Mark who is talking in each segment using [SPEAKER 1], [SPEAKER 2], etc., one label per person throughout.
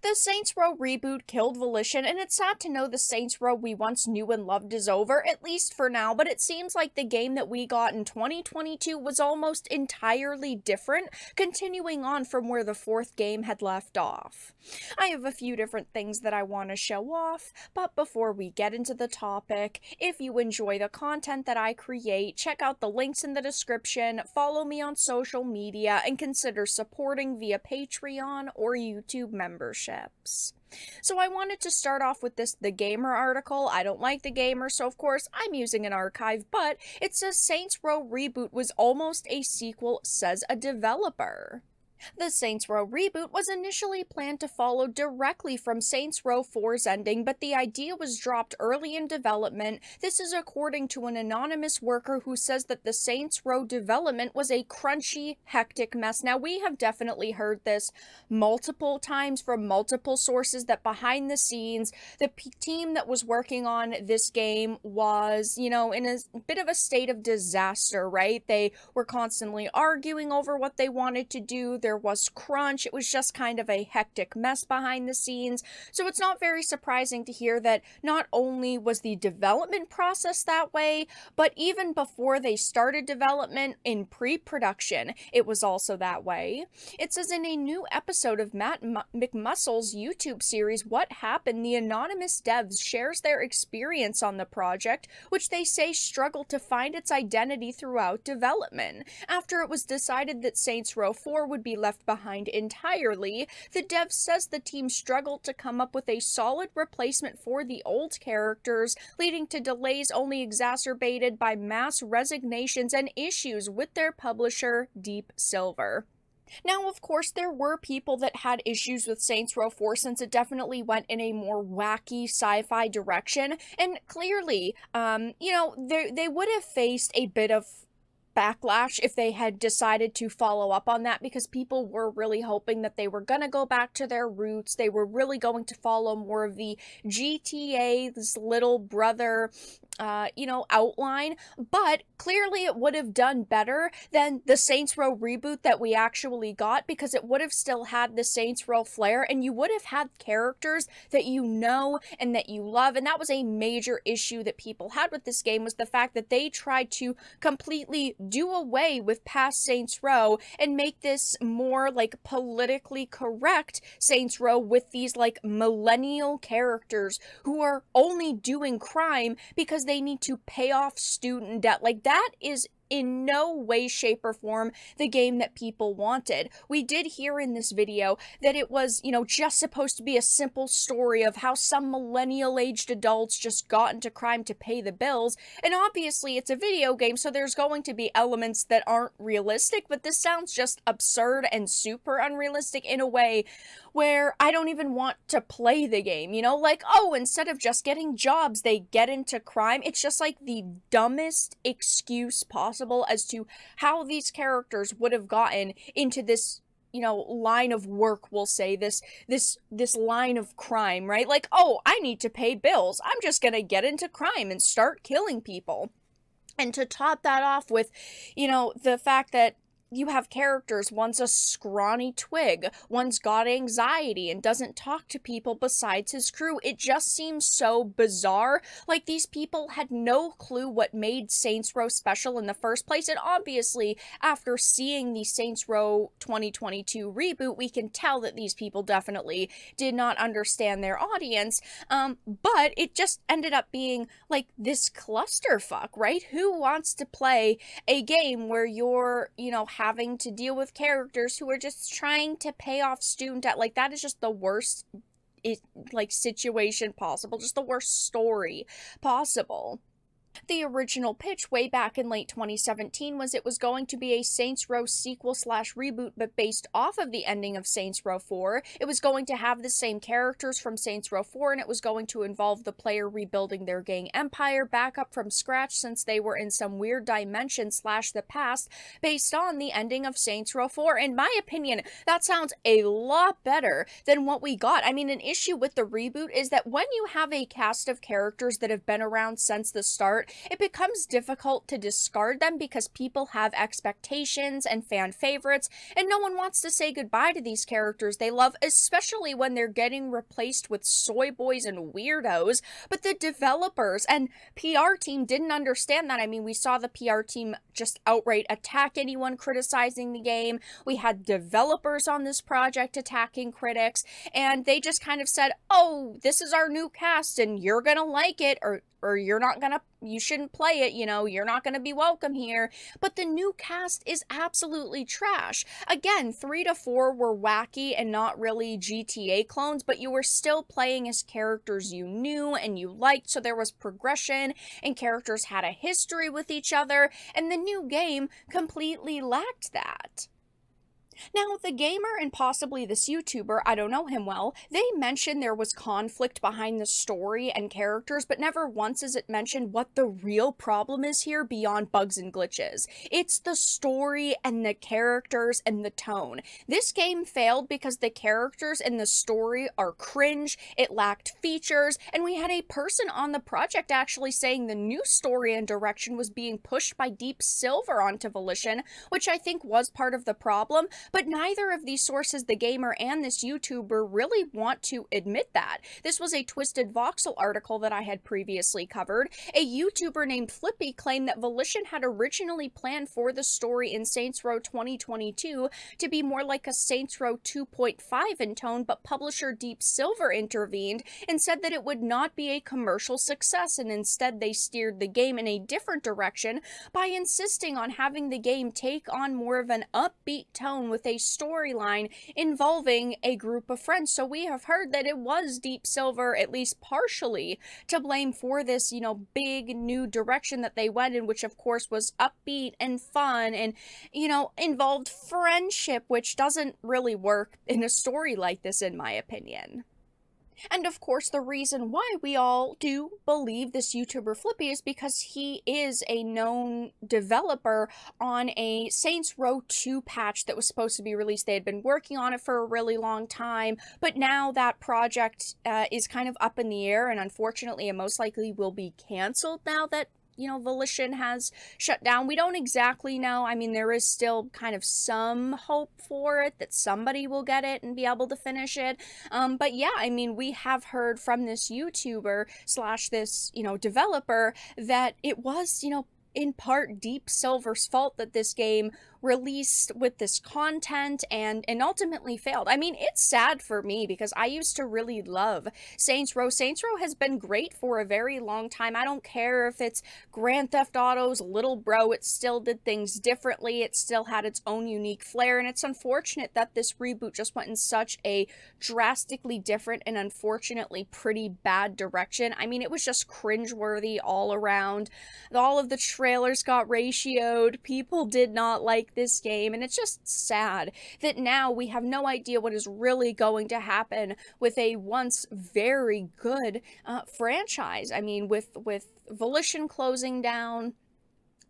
[SPEAKER 1] The Saints Row reboot killed Volition, and it's sad to know the Saints Row we once knew and loved is over, at least for now, but it seems like the game that we got in 2022 was almost entirely different, continuing on from where the fourth game had left off. I have a few different things that I want to show off, but before we get into the topic, if you enjoy the content that I create, check out the links in the description, follow me on social media, and consider supporting via Patreon or YouTube memberships. So I wanted to start off with this The Gamer article. I don't like The Gamer, so of course I'm using an archive, but it says Saints Row Reboot was almost a sequel, says a developer. The Saints Row reboot was initially planned to follow directly from Saints Row 4's ending, but the idea was dropped early in development. This is according to an anonymous worker who says that the Saints Row development was a crunchy, hectic mess. Now, we have definitely heard this multiple times from multiple sources that behind the scenes, the team that was working on this game was, in a bit of a state of disaster, right? They were constantly arguing over what they wanted to do. There was crunch. It was just kind of a hectic mess behind the scenes. So it's not very surprising to hear that not only was the development process that way, but even before they started development in pre-production, it was also that way. It says in a new episode of Matt McMuscle's YouTube series, What Happened?, the anonymous devs shares their experience on the project, which they say struggled to find its identity throughout development. After it was decided that Saints Row 4 would be left behind entirely, the dev says the team struggled to come up with a solid replacement for the old characters, leading to delays only exacerbated by mass resignations and issues with their publisher, Deep Silver. Now, of course, there were people that had issues with Saints Row 4 since it definitely went in a more wacky sci-fi direction, and clearly, they would have faced a bit of backlash if they had decided to follow up on that, because people were really hoping that they were going to go back to their roots. They were really going to follow more of the GTA's little brother outline, but clearly it would have done better than the Saints Row reboot that we actually got, because it would have still had the Saints Row flair, and you would have had characters that you know and that you love. And that was a major issue that people had with this game, was the fact that they tried to completely do away with past Saints Row and make this more like politically correct Saints Row with these like millennial characters who are only doing crime because they need to pay off student debt. Like, that is in no way, shape, or form the game that people wanted. We did hear in this video that it was, just supposed to be a simple story of how some millennial-aged adults just got into crime to pay the bills, and obviously it's a video game, so there's going to be elements that aren't realistic, but this sounds just absurd and super unrealistic in a way where I don't even want to play the game, instead of just getting jobs, they get into crime. It's just like the dumbest excuse possible as to how these characters would have gotten into this line of work, we'll say, this line of crime, right? Like, oh, I need to pay bills, I'm just gonna get into crime and start killing people. And to top that off with, the fact that you have characters, one's a scrawny twig, one's got anxiety and doesn't talk to people besides his crew. It just seems so bizarre. Like, these people had no clue what made Saints Row special in the first place, and obviously, after seeing the Saints Row 2022 reboot, we can tell that these people definitely did not understand their audience, but it just ended up being like this clusterfuck, right? Who wants to play a game where you're, having to deal with characters who are just trying to pay off student debt? Like, that is just the worst situation possible, just the worst story possible. The original pitch way back in late 2017 was it was going to be a Saints Row sequel/reboot, but based off of the ending of Saints Row 4. It was going to have the same characters from Saints Row 4, and it was going to involve the player rebuilding their gang empire back up from scratch since they were in some weird dimension / the past, based on the ending of Saints Row 4. In my opinion, that sounds a lot better than what we got. I mean, an issue with the reboot is that when you have a cast of characters that have been around since the start, part, it becomes difficult to discard them because people have expectations and fan favorites, and no one wants to say goodbye to these characters they love, especially when they're getting replaced with soy boys and weirdos. But the developers and PR team didn't understand that. I mean, we saw the PR team just outright attack anyone criticizing the game. We had developers on this project attacking critics, and they just kind of said, oh, this is our new cast and you're gonna like it, or you're not gonna, you shouldn't play it, you know, you're not gonna be welcome here. But the new cast is absolutely trash. Again, 3 to 4 were wacky and not really GTA clones, but you were still playing as characters you knew and you liked, so there was progression and characters had a history with each other, and the new game completely lacked that. Now, the gamer and possibly this YouTuber, I don't know him well, they mentioned there was conflict behind the story and characters, but never once is it mentioned what the real problem is here beyond bugs and glitches. It's the story and the characters and the tone. This game failed because the characters and the story are cringe, it lacked features, and we had a person on the project actually saying the new story and direction was being pushed by Deep Silver onto Volition, which I think was part of the problem. But neither of these sources, the gamer and this YouTuber, really want to admit that. This was a Twisted Voxel article that I had previously covered. A YouTuber named Flippy claimed that Volition had originally planned for the story in Saints Row 2022 to be more like a Saints Row 2.5 in tone, but publisher Deep Silver intervened and said that it would not be a commercial success, and instead they steered the game in a different direction by insisting on having the game take on more of an upbeat tone with a storyline involving a group of friends. So we have heard that it was Deep Silver, at least partially, to blame for this, you know, big new direction that they went in, which of course was upbeat and fun and, you know, involved friendship, which doesn't really work in a story like this, in my opinion. And of course, the reason why we all do believe this YouTuber Flippy is because he is a known developer on a Saints Row 2 patch that was supposed to be released. They had been working on it for a really long time, but now that project is kind of up in the air, and unfortunately it most likely will be canceled now that, you know, Volition has shut down. We don't exactly know. I mean, there is still kind of some hope for it that somebody will get it and be able to finish it. But yeah, I mean, we have heard from this YouTuber slash this, you know, developer that it was, you know, in part Deep Silver's fault that this game released with this content and ultimately failed. I mean, it's sad for me because I used to really love Saints Row. Saints Row has been great for a very long time. I don't care if it's Grand Theft Auto's little bro, it still did things differently. It still had its own unique flair, and it's unfortunate that this reboot just went in such a drastically different and unfortunately pretty bad direction. I mean, it was just cringeworthy all around. All of the trailers got ratioed. People did not like this game, and it's just sad that now we have no idea what is really going to happen with a once very good franchise. I mean, with Volition closing down,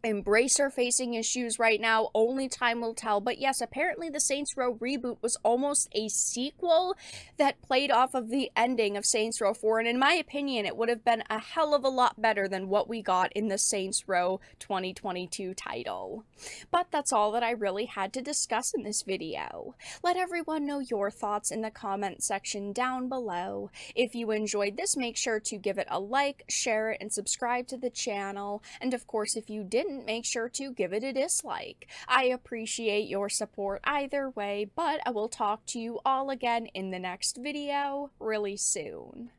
[SPEAKER 1] Embracer facing issues right now, only time will tell. But yes, apparently the Saints Row reboot was almost a sequel that played off of the ending of Saints Row 4, and in my opinion, it would have been a hell of a lot better than what we got in the Saints Row 2022 title. But that's all that I really had to discuss in this video. Let everyone know your thoughts in the comment section down below. If you enjoyed this, make sure to give it a like, share it, and subscribe to the channel. And of course, if you didn't, make sure to give it a dislike. I appreciate your support either way, but I will talk to you all again in the next video really soon.